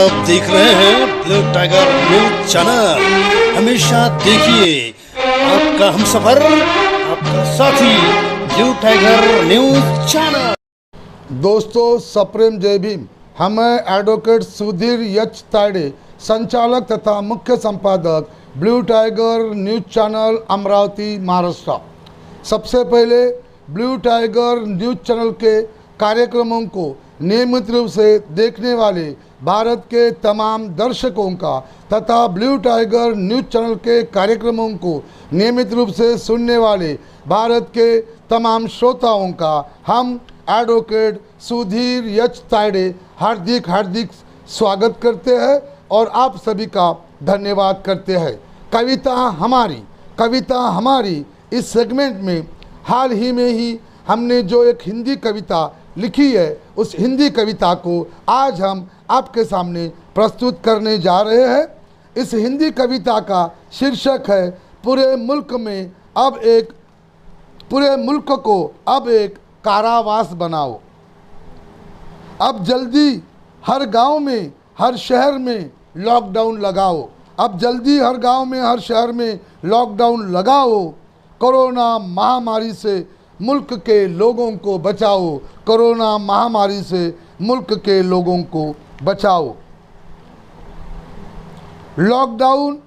आप देख रहे हैं ब्लू टाइगर न्यूज चैनल। हमेशा देखिए आपका हमसफर, आपका साथी ब्लू टाइगर न्यूज चैनल। दोस्तों सप्रेम जय भीम। हम एडवोकेट सुधीर एच तायडे, संचालक तथा मुख्य संपादक blue tiger news channel Amravati Maharashtra. सबसे पहले ब्लू टाइगर न्यूज चैनल के कार्यक्रमों को नियमित रूप से देखने वाले भारत के तमाम दर्शकों का तथा ब्लू टाइगर न्यूज चैनल के कार्यक्रमों को नियमित रूप से सुनने वाले भारत के तमाम श्रोताओं का हम एडवोकेट सुधीर एच तायडे हार्दिक स्वागत करते हैं और आप सभी का धन्यवाद करते हैं। कविता हमारी इस सेगमेंट में हाल ही में ही हमने जो एक हिंदी कविता लिखी है, उस हिंदी कविता को आज हम आपके सामने प्रस्तुत करने जा रहे हैं। इस हिंदी कविता का शीर्षक है पूरे मुल्क को अब एक कारावास बनाओ। अब जल्दी हर गांव में हर शहर में लॉकडाउन लगाओ। अब जल्दी हर गांव में हर शहर में लॉकडाउन लगाओ। कोरोना महामारी से मुल्क के लोगों को बचाओ। कोरोना महामारी से मुल्क के लोगों को बचाओ। लॉकडाउन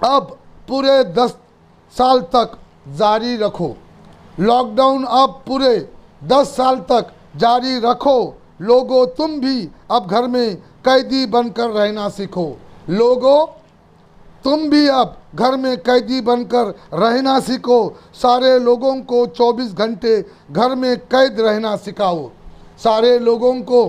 अब पूरे 10 साल तक जारी रखो। लॉकडाउन अब पूरे 10 साल तक जारी रखो। लोगों तुम भी अब घर में कैदी बनकर रहना सीखो। लोगों तुम भी अब घर में कैदी बनकर रहना सीखो। सारे लोगों को 24 घंटे घर में कैद रहना सिखाओ। सारे लोगों को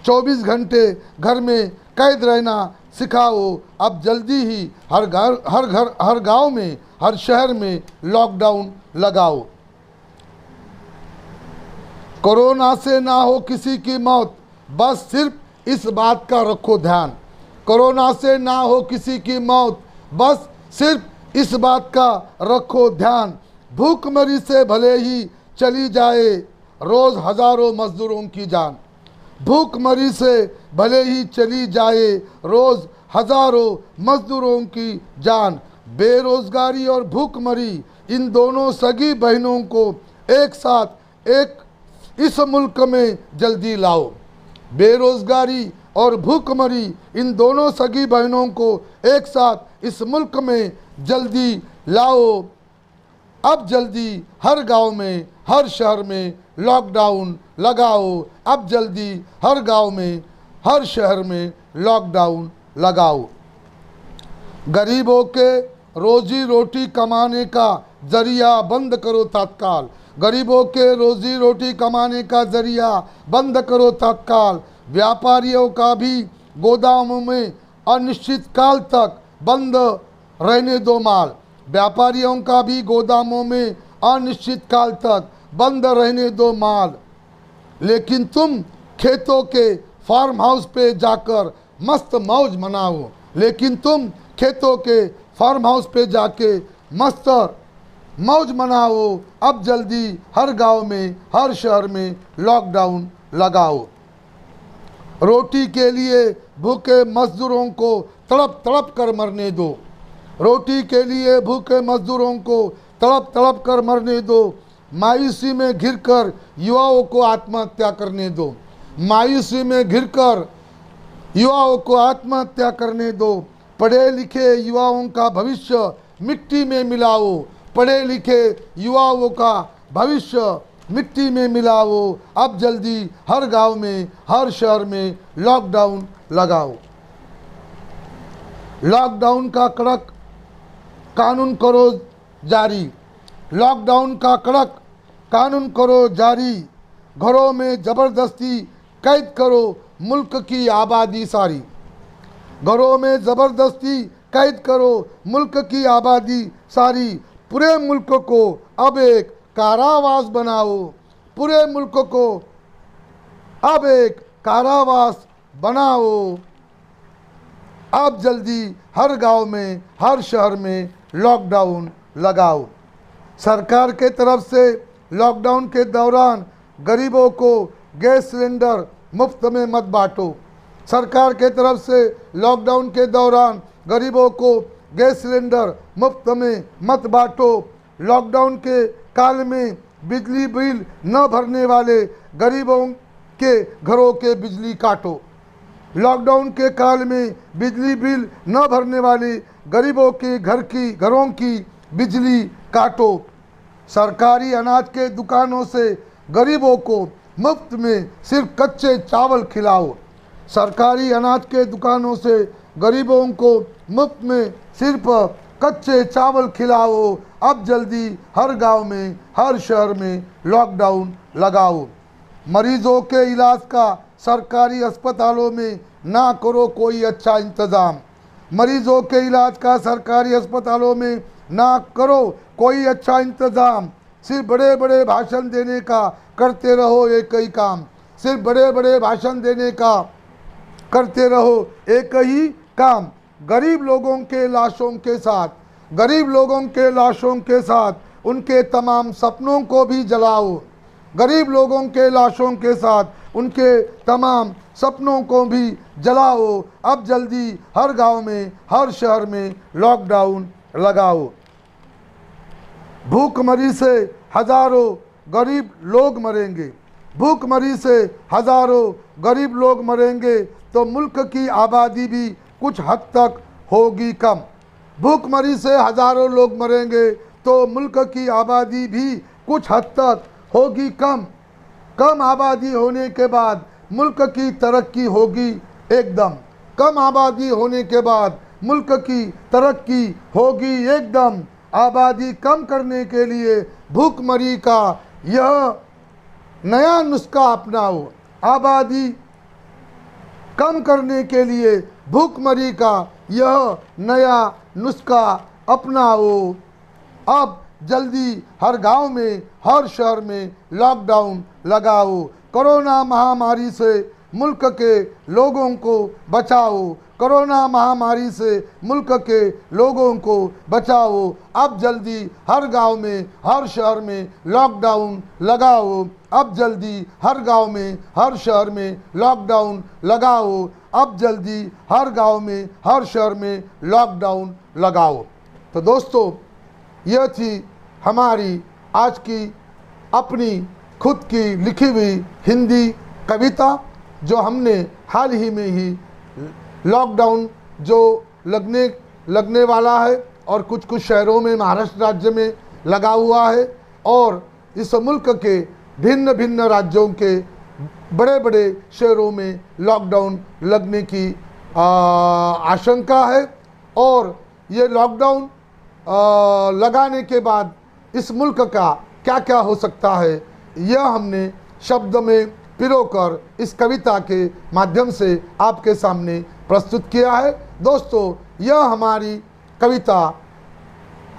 24 घंटे घर में कैद रहना सिखाओ। अब जल्दी ही हर गांव में हर शहर में लॉकडाउन लगाओ। कोरोना से ना हो किसी की मौत, बस सिर्फ इस बात का रखो ध्यान। कोरोना से ना हो किसी की मौत, बस सिर्फ इस बात का रखो ध्यान। भूखमरी से भले ही चली जाए रोज़ हज़ारों मजदूरों की जान। भूखमरी से भले ही चली जाए रोज़ हज़ारों मजदूरों की जान। बेरोज़गारी और भूखमरी इन दोनों सगी बहनों को एक साथ इस मुल्क में जल्दी लाओ। बेरोज़गारी और भूखमरी इन दोनों सगी बहनों को एक साथ इस मुल्क में जल्दी लाओ। अब जल्दी हर गांव में हर शहर में लॉकडाउन लगाओ। अब जल्दी हर गांव में हर शहर में लॉकडाउन लगाओ। गरीबों के रोजी रोटी कमाने का जरिया बंद करो तत्काल। गरीबों के रोजी रोटी कमाने का जरिया बंद करो तत्काल। व्यापारियों का भी गोदामों में अनिश्चित काल तक बंद रहने दो माल। व्यापारियों का भी गोदामों में अनिश्चित काल तक बंद रहने दो माल। लेकिन तुम खेतों के फार्म हाउस पे जाकर मस्त मौज मनाओ। लेकिन तुम खेतों के फार्म हाउस पे जाके मस्त मौज मनाओ। अब जल्दी हर गांव में हर शहर में लॉकडाउन लगाओ। रोटी के लिए भूखे मजदूरों को तड़प कर मरने दो। रोटी के लिए भूखे मजदूरों को तड़प कर मरने दो। मायूसी में घिरकर युवाओं को आत्महत्या करने दो। मायूसी में घिरकर युवाओं को आत्महत्या करने दो। पढ़े लिखे युवाओं का भविष्य मिट्टी में मिलाओ। पढ़े लिखे युवाओं का भविष्य मिट्टी में मिलाओ। अब जल्दी हर गांव में हर शहर में लॉकडाउन लगाओ। लॉकडाउन का कड़क कानून करो जारी। लॉकडाउन का कड़क कानून करो जारी। घरों में ज़बरदस्ती कैद करो मुल्क की आबादी सारी। घरों में ज़बरदस्ती कैद करो मुल्क की आबादी सारी। पूरे मुल्क को अब एक कारावास बनाओ। पूरे मुल्क को अब एक कारावास बनाओ। अब जल्दी हर गांव में हर शहर में लॉकडाउन लगाओ। सरकार के तरफ से लॉकडाउन के दौरान गरीबों को गैस सिलेंडर मुफ्त में मत बांटो। सरकार के तरफ से लॉकडाउन के दौरान गरीबों को गैस सिलेंडर मुफ्त में मत बांटो। लॉकडाउन के काल में बिजली बिल न भरने वाले गरीबों के घरों के बिजली काटो। लॉकडाउन के काल में बिजली बिल न भरने वाले गरीबों के घरों की बिजली काटो। सरकारी अनाज के दुकानों से गरीबों को मुफ्त में सिर्फ कच्चे चावल खिलाओ। सरकारी अनाज के दुकानों से गरीबों को मुफ्त में सिर्फ कच्चे चावल खिलाओ। अब जल्दी हर गांव में, हर शहर में लॉकडाउन लगाओ। मरीजों के इलाज का सरकारी अस्पतालों में ना करो कोई अच्छा इंतज़ाम। मरीजों के इलाज का सरकारी अस्पतालों में ना करो कोई अच्छा इंतज़ाम। सिर्फ बड़े बड़े भाषण देने का करते रहो एक ही काम। सिर्फ बड़े बड़े भाषण देने का करते रहो एक ही काम। गरीब लोगों के लाशों के साथ, गरीब लोगों के लाशों के साथ उनके तमाम सपनों को भी जलाओ। गरीब लोगों के लाशों के साथ उनके तमाम सपनों को भी जलाओ। अब जल्दी हर गांव में, हर शहर में लॉकडाउन लगाओ। भूखमरी से हजारों गरीब लोग मरेंगे। भूखमरी से हजारों गरीब लोग मरेंगे तो मुल्क की आबादी भी कुछ हद तक होगी कम। भूखमरी से हजारों लोग मरेंगे तो मुल्क की आबादी भी कुछ हद तक होगी कम। कम आबादी होने के बाद मुल्क की तरक्की होगी एकदम। कम आबादी होने के बाद मुल्क की तरक्की होगी एकदम। आबादी कम करने के लिए भूखमरी का यह नया नुस्खा अपनाओ। आबादी कम करने के लिए भूखमरी का यह नया नुस्खा अपनाओ। अब जल्दी हर गांव में, हर शहर में लॉकडाउन लगाओ। कोरोना महामारी से मुल्क के लोगों को बचाओ। कोरोना महामारी से मुल्क के लोगों को बचाओ। अब जल्दी हर गांव में, हर शहर में लॉकडाउन लगाओ। अब जल्दी हर गांव में, हर शहर में लॉकडाउन लगाओ। अब जल्दी हर गांव में, हर शहर में लॉकडाउन लगाओ। तो दोस्तों, यह थी हमारी आज की अपनी खुद की लिखी हुई हिंदी कविता, जो हमने हाल ही में ही लॉकडाउन जो लगने वाला है और कुछ कुछ शहरों में, महाराष्ट्र राज्य में लगा हुआ है, और इस मुल्क के भिन्न भिन्न राज्यों के बड़े बड़े शहरों में लॉकडाउन लगने की आशंका है। और ये लॉकडाउन लगाने के बाद इस मुल्क का क्या क्या हो सकता है, यह हमने शब्द में पिरोकर इस कविता के माध्यम से आपके सामने प्रस्तुत किया है। दोस्तों, यह हमारी कविता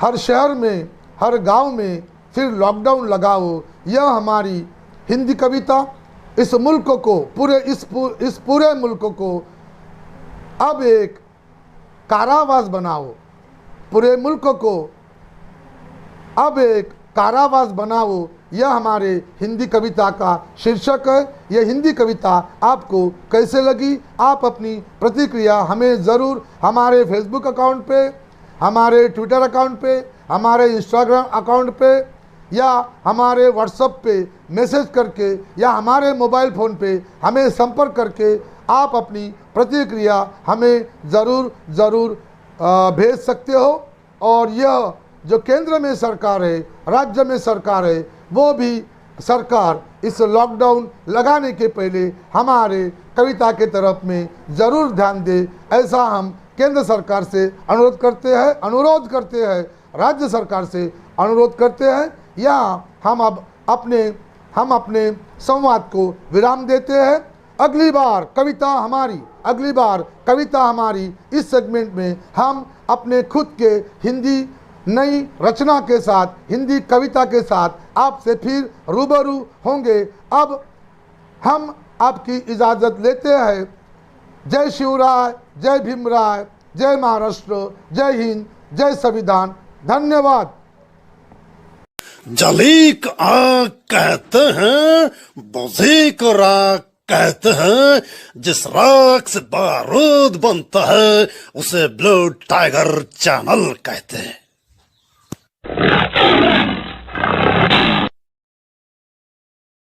हर शहर में, हर गांव में फिर लॉकडाउन लगाओ, यह हमारी हिंदी कविता इस मुल्क को, इस पूरे मुल्क को अब एक कारावास बनाओ। पूरे मुल्क को अब एक कारावास बनाओ, यह हमारे हिंदी कविता का शीर्षक है। यह हिंदी कविता आपको कैसे लगी, आप अपनी प्रतिक्रिया हमें ज़रूर हमारे फेसबुक अकाउंट पे, हमारे ट्विटर अकाउंट पे, हमारे इंस्टाग्राम अकाउंट पे, या हमारे व्हाट्सएप पे मैसेज करके, या हमारे मोबाइल फ़ोन पे हमें संपर्क करके आप अपनी प्रतिक्रिया हमें ज़रूर भेज सकते हो। और यह जो केंद्र में सरकार है, राज्य में सरकार है, वो भी सरकार इस लॉकडाउन लगाने के पहले हमारे कविता के तरफ में ज़रूर ध्यान दे, ऐसा हम केंद्र सरकार से अनुरोध करते हैं, राज्य सरकार से अनुरोध करते हैं। या हम अब अपने संवाद को विराम देते हैं। अगली बार कविता हमारी इस सेगमेंट में हम अपने खुद के हिंदी नई रचना के साथ, हिंदी कविता के साथ आपसे फिर रूबरू होंगे। अब हम आपकी इजाज़त लेते हैं। जय शिवराय, जय भीमराय, जय महाराष्ट्र, जय हिंद, जय संविधान। धन्यवाद। जली को आग कहते हैं, बुझी को राख कहते हैं जिस राख से बारूद बनता है उसे ब्लू टाइगर चैनल कहते हैं।